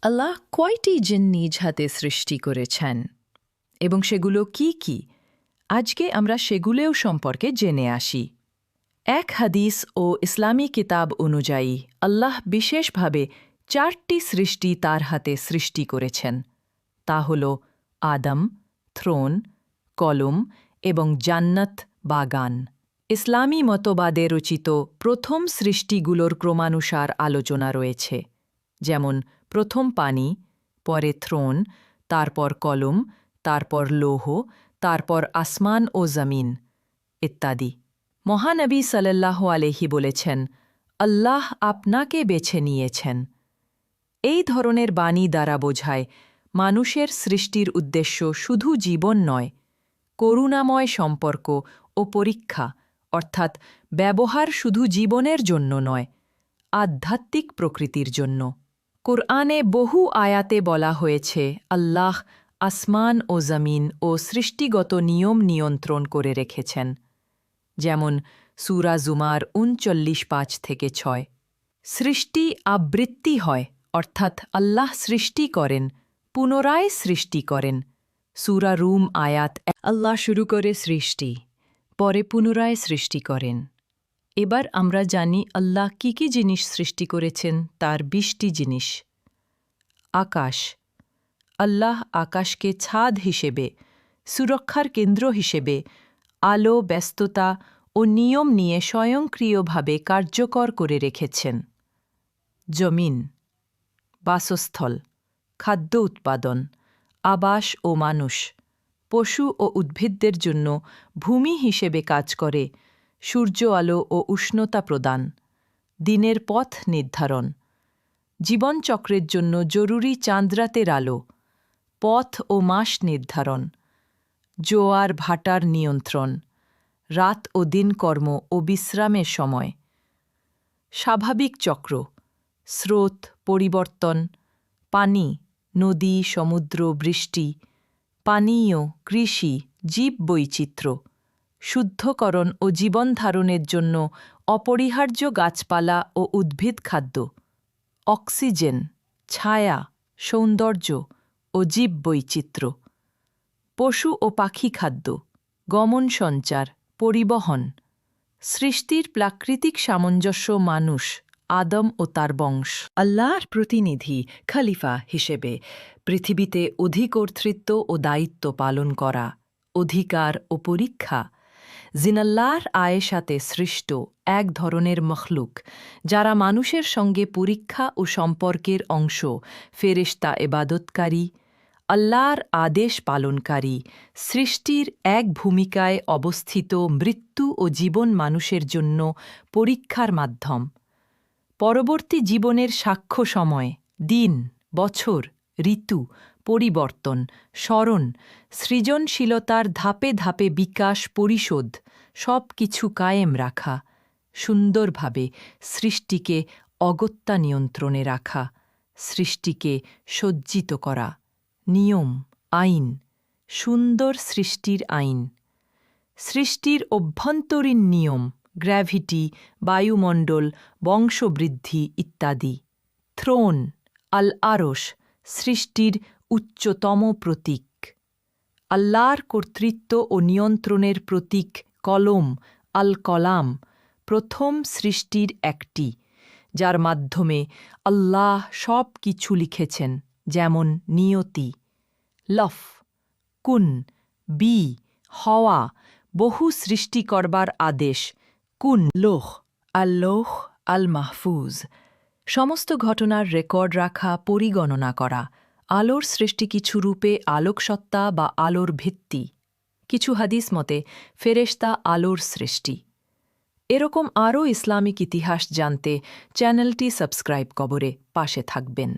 আল্লাহ কয়টি জিন নিজ হাতে সৃষ্টি করেছেন এবং সেগুলো কি কি? আজকে আমরা সেগুলোও সম্পর্কে জেনে আসি। এক হাদিস ও ইসলামী কিতাব অনুযায়ী আল্লাহ বিশেষভাবে 4টি সৃষ্টি তার হাতে সৃষ্টি করেছেন। তা হল আদম, থ্রোন, কলম এবং জান্নাত বাগান। ইসলামী মতবাদে রচিত প্রথম সৃষ্টিগুলোর ক্রমানুসার আলোচনা রয়েছে, যেমন প্রথম পানি, পরে থ্রোন, তারপর কলম, তারপর লৌহ, তারপর আসমান ও জমিন ইত্যাদি। মহানবী সাল্লাল্লাহু আলাইহি বলেছেন, আল্লাহ আপনাকে বেছে নিয়েছেন। এই ধরনের বাণী দ্বারা বোঝায় মানুষের সৃষ্টির উদ্দেশ্য শুধু জীবন নয়, করুণাময় সম্পর্ক ও পরীক্ষা, অর্থাৎ ব্যবহার শুধু জীবনের জন্য নয়, আধ্যাত্মিক প্রকৃতির জন্য। কোরআনে বহু আয়াতে বলা হয়েছে আল্লাহ আসমান ও জমিন ও সৃষ্টিগত নিয়ম নিয়ন্ত্রণ করে রেখেছেন, যেমন সূরা জুমার ৩৯:৫-৬। সৃষ্টি আবৃত্তি হয়, অর্থাৎ আল্লাহ সৃষ্টি করেন, পুনরায় সৃষ্টি করেন। সূরা রুম আয়াত আল্লাহ শুরু করে সৃষ্টি, পরে পুনরায় সৃষ্টি করেন। এবার আমরা জানি আল্লাহ কি কি জিনিস সৃষ্টি করেছেন, তার ২০টি জিনিস। আকাশ। আল্লাহ আকাশকে ছাদ হিসেবে, সুরক্ষার কেন্দ্র হিসেবে, আলো, ব্যস্ততা ও নিয়ম নিয়ে স্বয়ংক্রিয়ভাবে কার্যকর করে রেখেছেন। জমিন। বাসস্থল, খাদ্য উৎপাদন, আবাস ও মানুষ, পশু ও উদ্ভিদদের জন্য ভূমি হিসেবে কাজ করে, সূর্য আলো ও উষ্ণতা প্রদান, দিনের পথ নির্ধারণ, জীবনচক্রের জন্য জরুরি চাঁদরাতের আলো, পথ ও মাস নির্ধারণ, জোয়ার ভাটার নিয়ন্ত্রণ, রাত ও দিনকর্ম ও বিশ্রামের সময়, স্বাভাবিক চক্র, স্রোত, পরিবর্তন, পানি, নদী, সমুদ্র, বৃষ্টি, পানীয়, কৃষি, জীব বৈচিত্র্য, শুদ্ধকরণ ও জীবনধারণের জন্য অপরিহার্য গাছপালা ও উদ্ভিদ খাদ্য, অক্সিজেন, ছায়া, সৌন্দর্য ও জীব বৈচিত্র্য, পশু ও পাখি খাদ্য, গমন সঞ্চার, পরিবহন, সৃষ্টির প্রাকৃতিক সামঞ্জস্য, মানুষ, আদম ও তার বংশ। আল্লাহর প্রতিনিধি খলিফা হিসেবে পৃথিবীতে অধিকর্তৃত্ব ও দায়িত্ব পালন করা, অধিকার ও পরীক্ষা। জিনাল্লাহর আয়েশাতে সৃষ্ট এক ধরনের মখলুক, যারা মানুষের সঙ্গে পরীক্ষা ও সম্পর্কের অংশ, ফেরেশতা ইবাদতকারী, আল্লাহর আদেশ পালনকারী, সৃষ্টির এক ভূমিকায় অবস্থিত, মৃত্যু ও জীবন মানুষের জন্য পরীক্ষার মাধ্যম। পরবর্তী জীবনের সাক্ষ্য সময়, দিন, বছর, ঋতু, পরিবর্তন, স্মরণ, সৃজনশীলতার ধাপে ধাপে বিকাশ, পরিশোধ, সব কিছু কায়েম রাখা, সুন্দরভাবে সৃষ্টিকে অগত্যা নিয়ন্ত্রণে রাখা, সৃষ্টিকে সজ্জিত করা, নিয়ম, আইন, সুন্দর সৃষ্টির আইন, সৃষ্টির অভ্যন্তরীণ নিয়ম, গ্র্যাভিটি, বায়ুমণ্ডল, বংশবৃদ্ধি ইত্যাদি। থ্রোন, আল আরশ, সৃষ্টির উচ্চতম প্রতীক। আল্লাহর কর্তৃত্ব ও নিয়ন্ত্রণের প্রতীক। কলম, আল কলাম, প্রথম সৃষ্টির একটি, যার মাধ্যমে আল্লাহ সব কিছু লিখেছেন, যেমন নিয়তি। লফ, কুন, বি, হওয়া, বহু সৃষ্টি করবার আদেশ। কুন, লোহ, আল্লোহ আল মাহফুজ, সমস্ত ঘটনার রেকর্ড রাখা, পরিগণনা করা। আলোর সৃষ্টি কিছু রূপে আলোকসত্তা বা আলোর ভিত্তি। কিছু হাদিস মতে ফেরেশতা আলোর সৃষ্টি। এরকম আরও ইসলামিক ইতিহাস জানতে চ্যানেলটি সাবস্ক্রাইব করে পাশে থাকবেন।